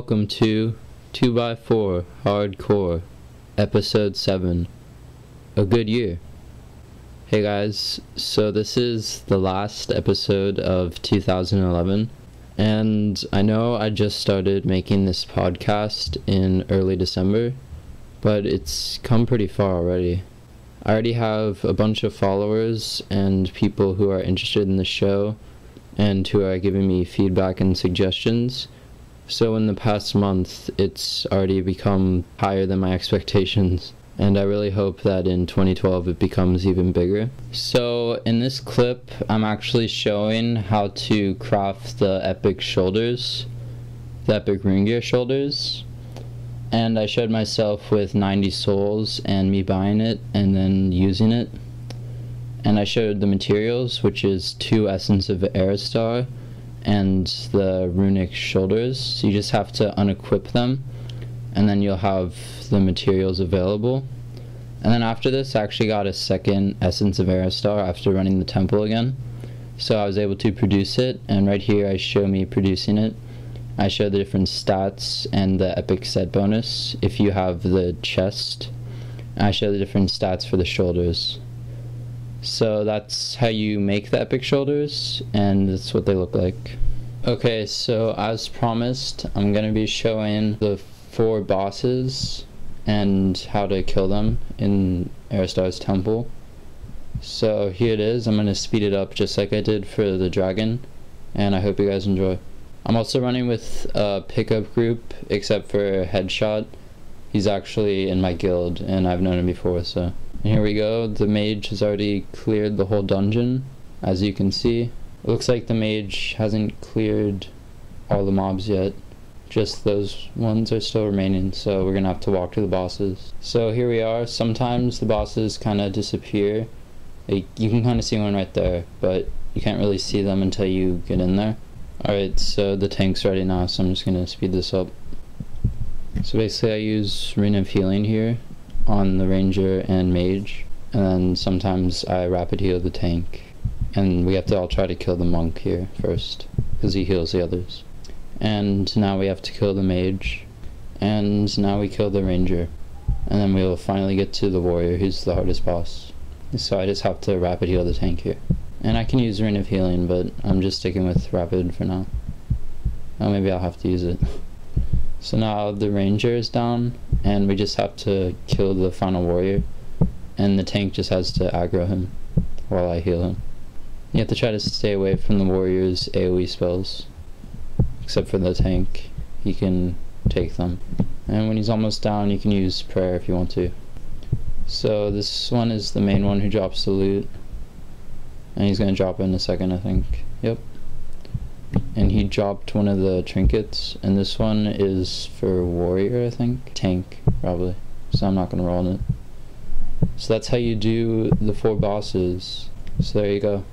welcome to 2x4 Hardcore, Episode 7, A Good Year. Hey guys, so this is the last episode of 2011, and I know I just started making this podcast in early December, but it's come pretty far already. I already have a bunch of followers and people who are interested in the show and who are giving me feedback and suggestions. So in the past month, it's already become higher than my expectations, and I really hope that in 2012 it becomes even bigger. So in this clip, I'm actually showing how to craft the epic shoulders, the epic rune gear shoulders, and I showed myself with 90 souls and me buying it and then using it. And I showed the materials, which is 2 Essence of Aristar and the runic shoulders. So you just have to unequip them and then you'll have the materials available. And then after this, I actually got a second Essence of Aristar after running the temple again, so I was able to produce it, and right here I show me producing it. I show the different stats and the epic set bonus if you have the chest. I show the different stats for the shoulders. So that's how you make the epic shoulders, and that's what they look like. Okay, so as promised, I'm going to be showing the 4 bosses and how to kill them in Aristar's temple. So here it is. I'm going to speed it up just like I did for the dragon, and I hope you guys enjoy. I'm also running with a pickup group, except for Headshot. He's actually in my guild, and I've known him before, so. And here we go. The mage has already cleared the whole dungeon, as you can see. It looks like the mage hasn't cleared all the mobs yet. Just those ones are still remaining, so we're gonna have to walk to the bosses. So here we are. Sometimes the bosses kind of disappear. You can kind of see one right there, but you can't really see them until you get in there. Alright, so the tank's ready now, so I'm just gonna speed this up. So basically I use Rune of Healing here on the ranger and mage, and then sometimes I rapid heal the tank, and we have to all try to kill the monk here first because he heals the others. And now we have to kill the mage, and now we kill the ranger, and then we'll finally get to the warrior, who's the hardest boss. So I just have to rapid heal the tank here, and I can use Rune of Healing, but I'm just sticking with rapid for now. Oh, maybe I'll have to use it. So now the ranger is down, and we just have to kill the final warrior, and the tank just has to aggro him while I heal him. You have to try to stay away from the warrior's AoE spells, except for the tank. He can take them. And when he's almost down, you can use prayer if you want to. So this one is the main one who drops the loot, and he's going to drop it in a second, I think. Yep. And he dropped one of the trinkets, and this one is for warrior, I think. Tank, probably. So I'm not going to roll on it. So that's how you do the 4 bosses. So there you go.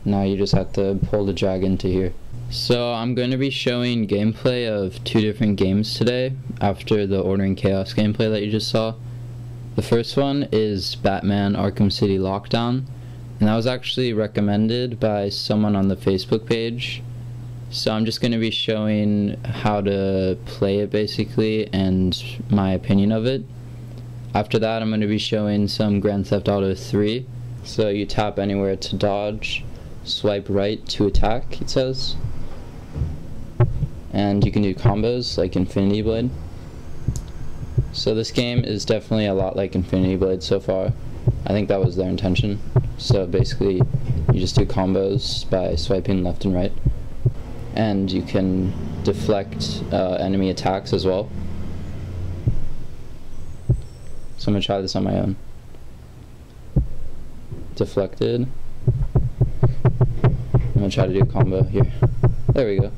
Now you just have to pull the dragon to here. So I'm going to be showing gameplay of 2 different games today after the Order and Chaos gameplay that you just saw. The first one is Batman Arkham City Lockdown, and that was actually recommended by someone on the Facebook page. So I'm just going to be showing how to play it basically and my opinion of it. After that, I'm going to be showing some Grand Theft Auto 3. So you tap anywhere to dodge, swipe right to attack, it says. And you can do combos like Infinity Blade. So this game is definitely a lot like Infinity Blade so far. I think that was their intention. So basically, you just do combos by swiping left and right. And you can deflect enemy attacks as well. So I'm going to try this on my own. Deflected. I'm going to try to do a combo here. There we go.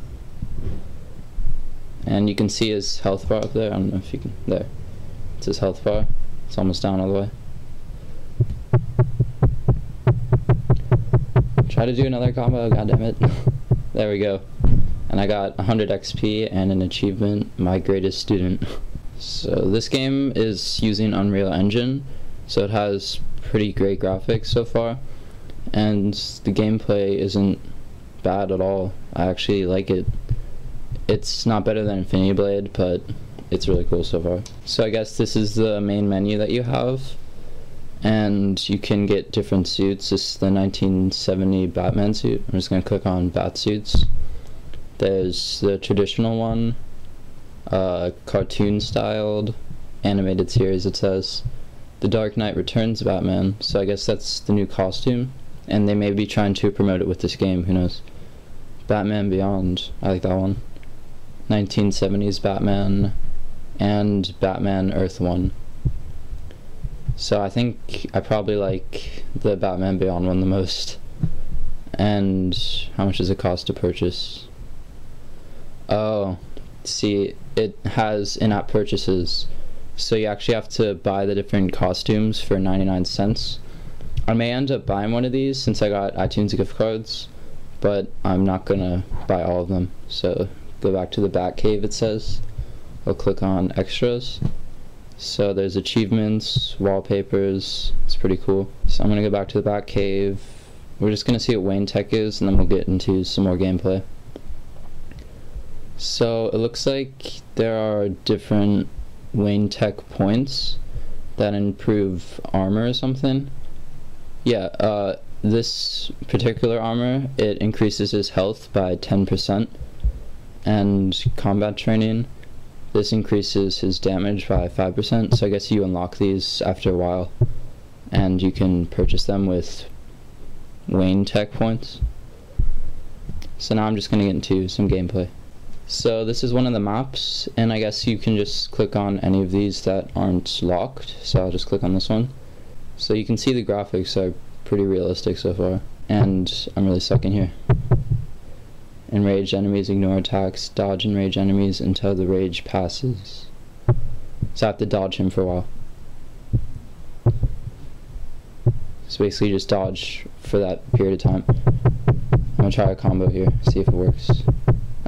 And you can see his health bar up there. I don't know if you can. There. It's his health bar. It's almost down all the way. Try to do another combo. God damn it. There we go. And I got 100 XP and an achievement, my greatest student. So this game is using Unreal Engine, so it has pretty great graphics so far, and the gameplay isn't bad at all. I actually like it. It's not better than Infinity Blade, but it's really cool so far. So I guess this is the main menu that you have, and you can get different suits. This is the 1970 Batman suit. I'm just going to click on Bat suits. There's the traditional one, cartoon styled, animated series it says. The Dark Knight Returns Batman, so I guess that's the new costume, and they may be trying to promote it with this game, who knows. Batman Beyond, I like that one. 1970s Batman, and Batman Earth 1. So I think I probably like the Batman Beyond one the most. And how much does it cost to purchase? Oh, see, it has in-app purchases. So you actually have to buy the different costumes for 99 cents. I may end up buying one of these since I got iTunes gift cards, but I'm not gonna buy all of them. So go back to the Batcave, it says. I'll click on extras. So there's achievements, wallpapers, it's pretty cool. So I'm gonna go back to the Batcave. We're just gonna see what Wayne Tech is, and then we'll get into some more gameplay. So it looks like there are different Wayne Tech points that improve armor or something. Yeah, this particular armor, it increases his health by 10%, and combat training, this increases his damage by 5%, so I guess you unlock these after a while, and you can purchase them with Wayne Tech points. So now I'm just going to get into some gameplay. So this is one of the maps, and I guess you can just click on any of these that aren't locked, so I'll just click on this one. So you can see the graphics are pretty realistic so far, and I'm really sucking here. Enraged enemies ignore attacks, dodge enraged enemies until the rage passes. So I have to dodge him for a while. So basically just dodge for that period of time. I'm gonna try a combo here, see if it works.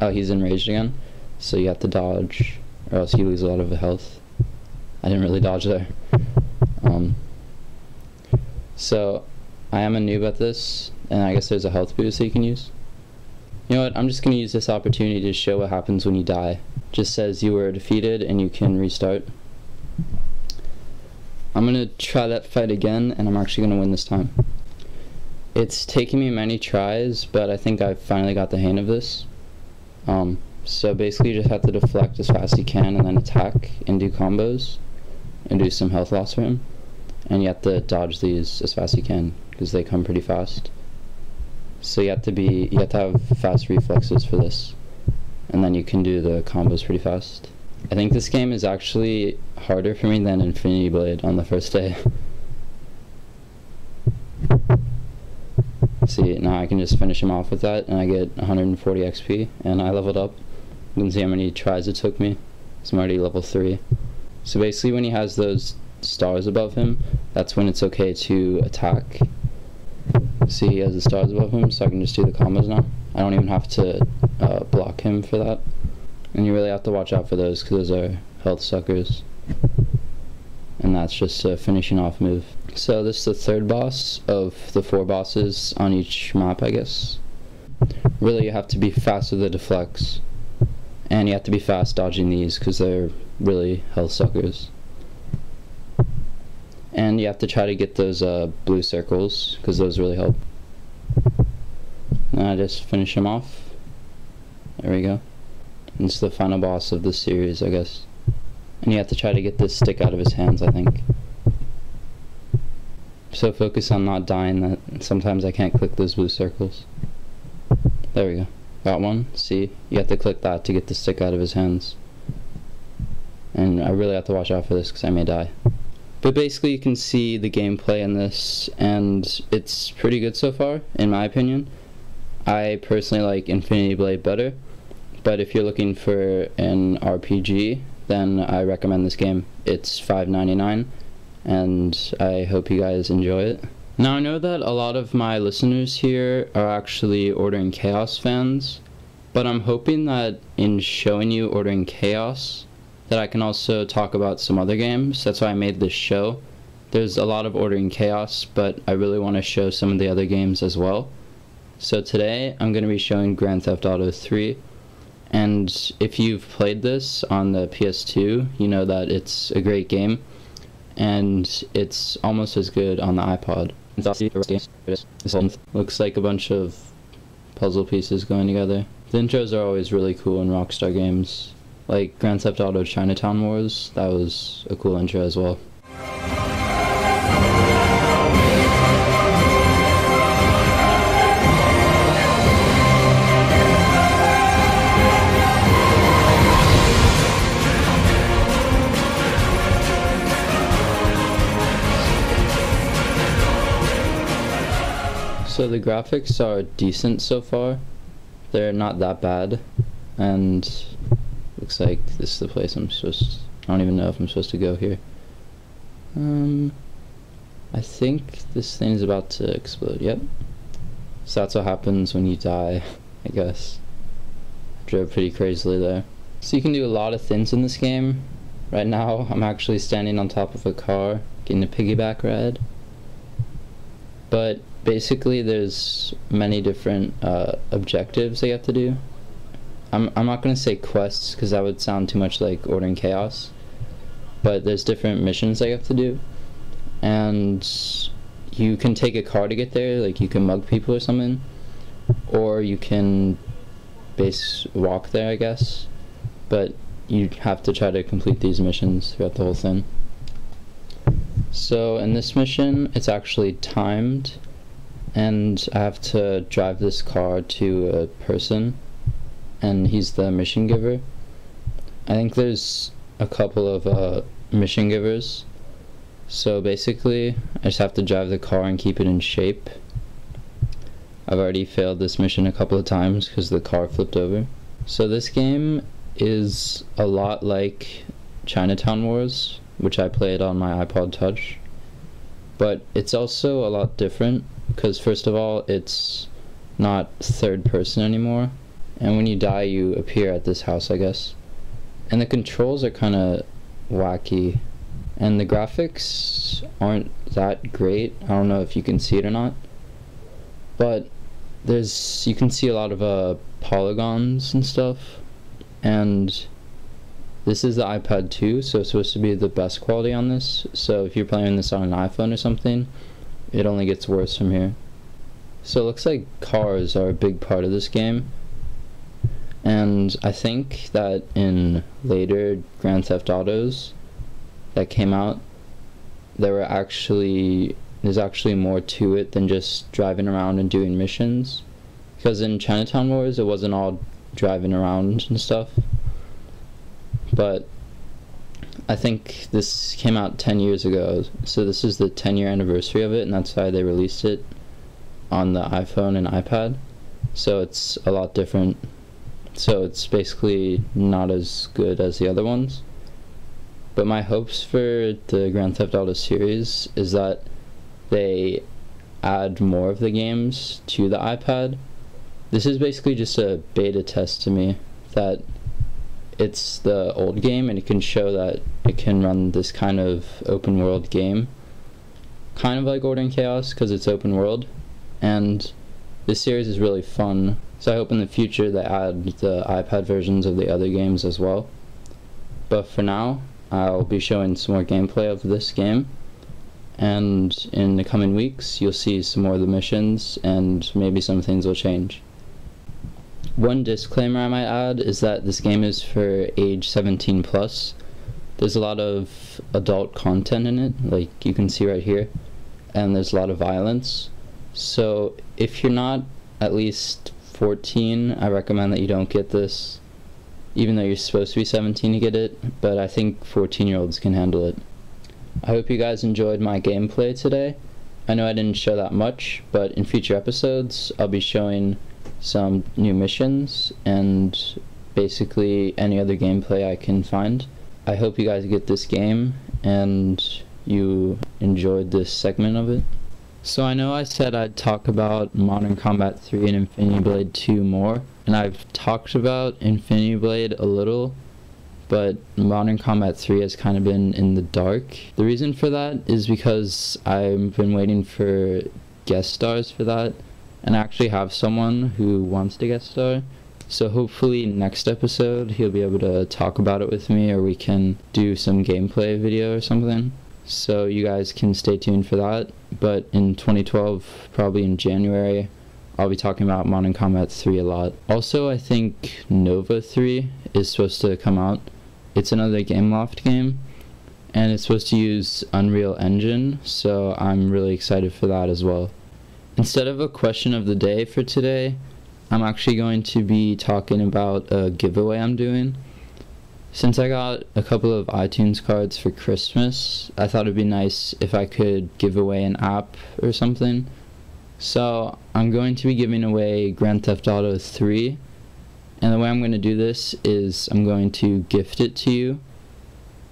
Oh, he's enraged again, so you have to dodge, or else you lose a lot of health. I didn't really dodge there. So I am a noob at this, and I guess there's a health boost that you can use. You know what, I'm just going to use this opportunity to show what happens when you die. Just says you were defeated and you can restart. I'm going to try that fight again, and I'm actually going to win this time. It's taken me many tries, but I think I finally got the hang of this. So basically you just have to deflect as fast as you can and then attack and do combos and do some health loss for him. And you have to dodge these as fast as you can because they come pretty fast. So you have to have fast reflexes for this, and then you can do the combos pretty fast. I think this game is actually harder for me than Infinity Blade on the first day. See, now I can just finish him off with that, and I get 140 XP, and I leveled up. You can see how many tries it took me. So I'm already level 3. So basically when he has those stars above him, that's when it's okay to attack. See, he has the stars above him, so I can just do the combos now. I don't even have to block him for that. And you really have to watch out for those, because those are health suckers. And that's just a finishing off move. So this is the third boss of the 4 bosses on each map, I guess. Really, you have to be fast with the deflects. And you have to be fast dodging these, because they're really health suckers. And you have to try to get those blue circles, because those really help. Now I just finish him off. There we go. And it's the final boss of this series, I guess. And you have to try to get this stick out of his hands, I think. So focus on not dying that sometimes I can't click those blue circles. There we go. Got one. See? You have to click that to get the stick out of his hands. And I really have to watch out for this because I may die. But basically you can see the gameplay in this, and it's pretty good so far, in my opinion. I personally like Infinity Blade better, but if you're looking for an RPG, then I recommend this game. It's $5.99, and I hope you guys enjoy it. Now I know that a lot of my listeners here are actually Ordering Chaos fans, but I'm hoping that in showing you Ordering Chaos, that I can also talk about some other games. That's why I made this show. There's a lot of Ordering Chaos, but I really want to show some of the other games as well. So today I'm going to be showing Grand Theft Auto 3, And if you've played this on the PS2, you know that it's a great game, and it's almost as good on the iPod. Looks like a bunch of puzzle pieces going together. The intros are always really cool in Rockstar games. Like Grand Theft Auto Chinatown Wars, that was a cool intro as well. So the graphics are decent so far. They're not that bad, and looks like this is the place I don't even know if I'm supposed to go here. I think this thing's about to explode. Yep. So that's what happens when you die, I guess. Drove pretty crazily there. So you can do a lot of things in this game. Right now I'm actually standing on top of a car getting a piggyback ride. But basically there's many different objectives that you have to do. I'm not going to say quests because that would sound too much like Order and Chaos, but there's different missions that you have to do, and you can take a car to get there, like you can mug people or something, or you can walk there, I guess, but you have to try to complete these missions throughout the whole thing. So in this mission it's actually timed, and I have to drive this car to a person, and he's the mission giver. I think there's a couple of mission givers. So basically I just have to drive the car and keep it in shape. I've already failed this mission a couple of times because the car flipped over. So this game is a lot like Chinatown Wars, which I played on my iPod Touch, but it's also a lot different because first of all it's not third person anymore, and when you die you appear at this house, I guess, and the controls are kind of wacky, and the graphics aren't that great. I don't know if you can see it or not, but you can see a lot of polygons and stuff, and this is the iPad 2, so it's supposed to be the best quality on this, so if you're playing this on an iPhone or something, it only gets worse from here. So it looks like cars are a big part of this game, and I think that in later Grand Theft Autos that came out, there's actually more to it than just driving around and doing missions, because in Chinatown Wars it wasn't all driving around and stuff. But I think this came out 10 years ago, so this is the 10-year anniversary of it, and that's why they released it on the iPhone and iPad. So it's a lot different. So it's basically not as good as the other ones. But my hopes for the Grand Theft Auto series is that they add more of the games to the iPad. This is basically just a beta test to me, that it's the old game and it can show that it can run this kind of open world game, kind of like Order and Chaos because it's open world, and this series is really fun. So I hope in the future they add the iPad versions of the other games as well. But for now I'll be showing some more gameplay of this game, and in the coming weeks you'll see some more of the missions and maybe some things will change. One disclaimer I might add is that this game is for age 17 plus. There's a lot of adult content in it, like you can see right here, and there's a lot of violence. So if you're not at least 14, I recommend that you don't get this, even though you're supposed to be 17 to get it, but I think 14-year-olds can handle it. I hope you guys enjoyed my gameplay today. I know I didn't show that much, but in future episodes I'll be showing some new missions and basically any other gameplay I can find. I hope you guys get this game and you enjoyed this segment of it. So I know I said I'd talk about Modern Combat 3 and Infinity Blade 2 more, and I've talked about Infinity Blade a little, but Modern Combat 3 has kind of been in the dark. The reason for that is because I've been waiting for guest stars for that, and I actually have someone who wants to guest star, So hopefully next episode he'll be able to talk about it with me, or we can do some gameplay video or something. So you guys can stay tuned for that. But in 2012, probably in January, I'll be talking about Modern Combat 3 a lot. Also, I think Nova 3 is supposed to come out. It's another Gameloft game, and it's supposed to use Unreal Engine, so I'm really excited for that as well. Instead of a question of the day for today, I'm actually going to be talking about a giveaway I'm doing. Since I got a couple of iTunes cards for Christmas, I thought it'd be nice if I could give away an app or something. So I'm going to be giving away Grand Theft Auto 3, and the way I'm going to do this is I'm going to gift it to you.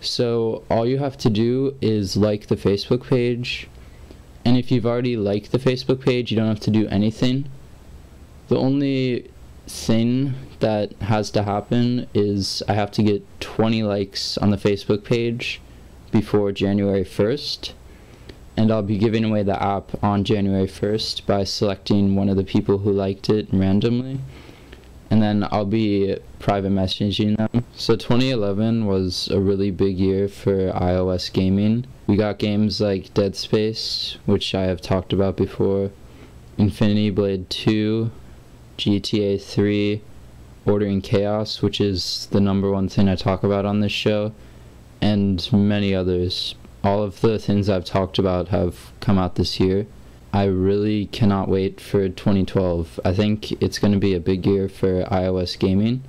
So all you have to do is like the Facebook page, and if you've already liked the Facebook page, you don't have to do anything. The only thing that has to happen is I have to get 20 likes on the Facebook page before January 1st, and I'll be giving away the app on January 1st by selecting one of the people who liked it randomly, and then I'll be private messaging them. So 2011 was a really big year for iOS gaming. We got games like Dead Space, which I have talked about before, Infinity Blade 2, GTA 3, Ordering Chaos, which is the #1 thing I talk about on this show, and many others. All of the things I've talked about have come out this year. I really cannot wait for 2012. I think it's going to be a big year for iOS gaming,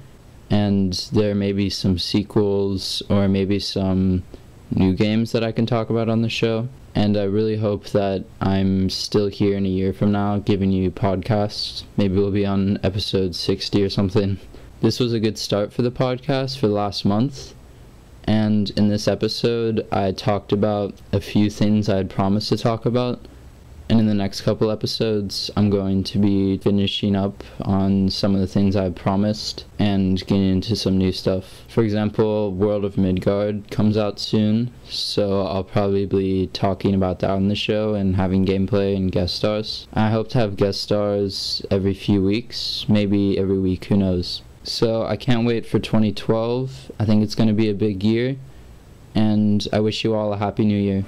and there may be some sequels or maybe some new games that I can talk about on the show. And I really hope that I'm still here in a year from now giving you podcasts. Maybe we'll be on episode 60 or something. This was a good start for the podcast for the last month. And in this episode, I talked about a few things I had promised to talk about. And in the next couple episodes, I'm going to be finishing up on some of the things I promised and getting into some new stuff. For example, World of Midgard comes out soon, so I'll probably be talking about that on the show and having gameplay and guest stars. I hope to have guest stars every few weeks, maybe every week, who knows. So I can't wait for 2012. I think it's going to be a big year, and I wish you all a happy new year.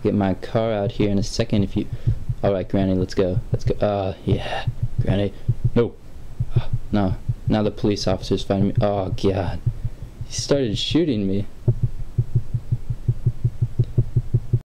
Get my car out here in a second if you... Alright, Granny, let's go. Let's go. Yeah. Granny. No. No. Now the police officer's finding me. Oh, God. He started shooting me.